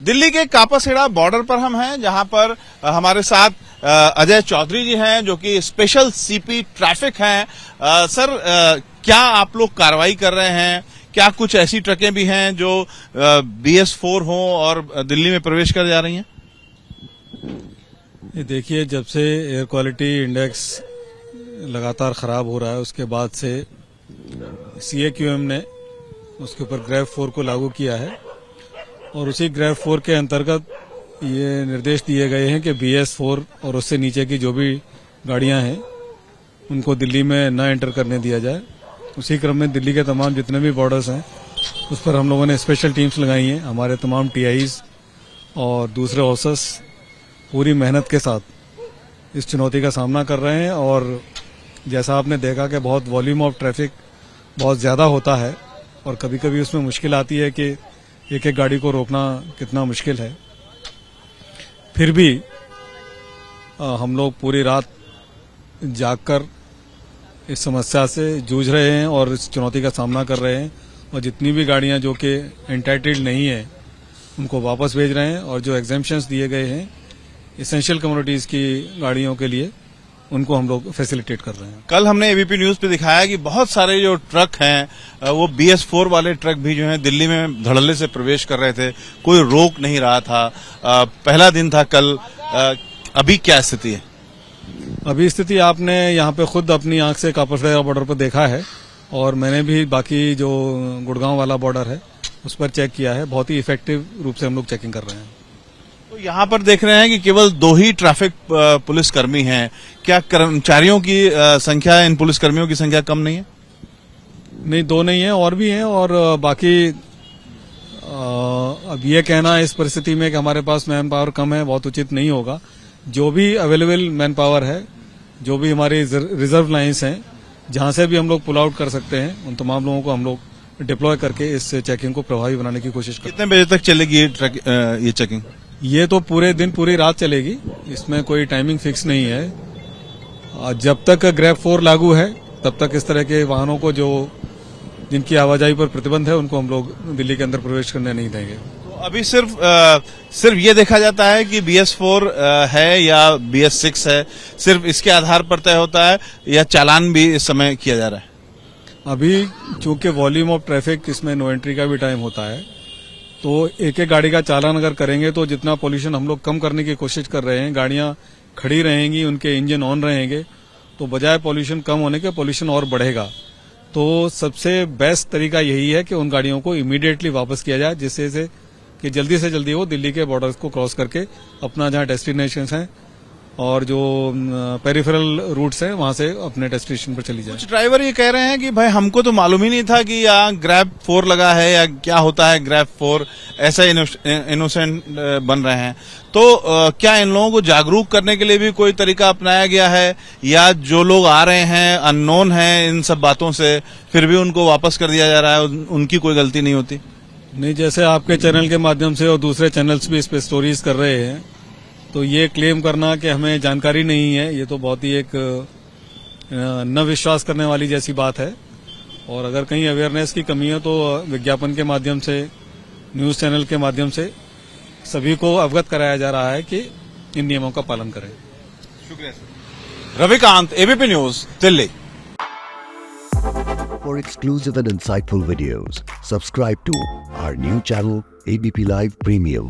दिल्ली के कापासेड़ा बॉर्डर पर हम हैं, जहां पर हमारे साथ अजय चौधरी जी हैं, जो कि स्पेशल सीपी ट्रैफिक हैं। सर, क्या आप लोग कार्रवाई कर रहे हैं? क्या कुछ ऐसी ट्रकें भी हैं जो BS4 हों और दिल्ली में प्रवेश कर जा रही हैं? ये देखिए, जब से एयर क्वालिटी इंडेक्स लगातार खराब हो रहा है, उसके बाद से CAQM ने उसके ऊपर ग्रेव 4 को लागू किया है और उसी ग्रेव 4 के अंतर्गत ये निर्देश दिए गए हैं कि BS4 और उससे नीचे की जो भी गाड़ियां हैं उनको दिल्ली में न एंटर करने दिया जाए। उसी क्रम में दिल्ली के तमाम जितने भी बॉर्डर्स हैं उस पर हम लोगों ने स्पेशल टीम्स लगाई हैं। हमारे तमाम TIs और दूसरे ऑफिसर्स पूरी मेहनत के साथ इस चुनौती का सामना कर रहे हैं और जैसा आपने देखा कि बहुत वॉल्यूम ऑफ ट्रैफिक बहुत ज़्यादा होता है और कभी कभी उसमें मुश्किल आती है कि एक एक गाड़ी को रोकना कितना मुश्किल है। फिर भी हम लोग पूरी रात जागकर इस समस्या से जूझ रहे हैं और इस चुनौती का सामना कर रहे हैं और जितनी भी गाड़ियां जो कि एंटाइटल्ड नहीं है उनको वापस भेज रहे हैं और जो एग्जेम्पशंस दिए गए हैं एसेंशियल कम्युनिटीज़ की गाड़ियों के लिए उनको हम लोग फैसिलिटेट कर रहे हैं। कल हमने ABP न्यूज पे दिखाया कि बहुत सारे जो ट्रक हैं वो BS4 वाले ट्रक भी जो हैं दिल्ली में धड़ल्ले से प्रवेश कर रहे थे, कोई रोक नहीं रहा था। पहला दिन था कल। अभी क्या स्थिति है? अभी स्थिति आपने यहाँ पे खुद अपनी आंख से कापासेड़ा बॉर्डर पर देखा है और मैंने भी बाकी जो गुड़गांव वाला बॉर्डर है उस पर चेक किया है। बहुत ही इफेक्टिव रूप से हम लोग चेकिंग कर रहे हैं। तो यहाँ पर देख रहे हैं कि केवल 2 ही ट्रैफिक पुलिसकर्मी हैं। क्या कर्मचारियों की संख्या, इन पुलिसकर्मियों की संख्या कम नहीं है? नहीं, 2 नहीं है, और भी हैं। और बाकी अब ये कहना इस परिस्थिति में कि हमारे पास मैन पावर कम है बहुत उचित नहीं होगा। जो भी अवेलेबल मैन पावर है, जो भी हमारी रिजर्व लाइन्स हैं, जहां से भी हम लोग पुल आउट कर सकते हैं, उन तमाम लोगों को हम लोग डिप्लॉय करके इस चेकिंग को प्रभावी बनाने की कोशिश करें। कितने बजे तक चलेगी ये चेकिंग? ये तो पूरे दिन पूरी रात चलेगी, इसमें कोई टाइमिंग फिक्स नहीं है। जब तक ग्रेव 4 लागू है तब तक इस तरह के वाहनों को जो जिनकी आवाजाही पर प्रतिबंध है उनको हम लोग दिल्ली के अंदर प्रवेश करने नहीं देंगे। तो अभी सिर्फ ये देखा जाता है कि BS4 है या BS6 है, सिर्फ इसके आधार पर तय होता है या चालान भी इस समय किया जा रहा है? अभी चूंकि वॉल्यूम ऑफ ट्रैफिक, इसमें नो एंट्री का भी टाइम होता है, तो एक एक गाड़ी का चालान अगर करेंगे तो जितना पोल्यूशन हम लोग कम करने की कोशिश कर रहे हैं, गाड़ियां खड़ी रहेंगी, उनके इंजन ऑन रहेंगे, तो बजाय पोल्यूशन कम होने के पोल्यूशन और बढ़ेगा। तो सबसे बेस्ट तरीका यही है कि उन गाड़ियों को इमीडिएटली वापस किया जाए, जिससे से कि जल्दी से जल्दी वो दिल्ली के बॉर्डर्स को क्रॉस करके अपना जहां डेस्टिनेशन है और जो पेरिफेरल रूट्स हैं वहां से अपने डेस्टिनेशन पर चली जाए। कुछ ड्राइवर ये कह रहे हैं कि भाई हमको तो मालूम ही नहीं था कि यहाँ ग्रैब 4 लगा है या क्या होता है ग्रैब 4, ऐसा इनोसेंट बन रहे हैं। तो क्या इन लोगों को जागरूक करने के लिए भी कोई तरीका अपनाया गया है या जो लोग आ रहे हैं अननोन हैं इन सब बातों से, फिर भी उनको वापस कर दिया जा रहा है, उनकी कोई गलती नहीं होती? नहीं, जैसे आपके चैनल के माध्यम से और दूसरे चैनल्स भी इस पे स्टोरीज कर रहे हैं, तो ये क्लेम करना कि हमें जानकारी नहीं है, ये तो बहुत ही एक न विश्वास करने वाली जैसी बात है। और अगर कहीं अवेयरनेस की कमी है तो विज्ञापन के माध्यम से, न्यूज चैनल के माध्यम से सभी को अवगत कराया जा रहा है कि इन नियमों का पालन करें। शुक्रिया sir. Ravikant, ABP news, Delhi. For exclusive and insightful videos, subscribe to our new channel ABP Live Premium.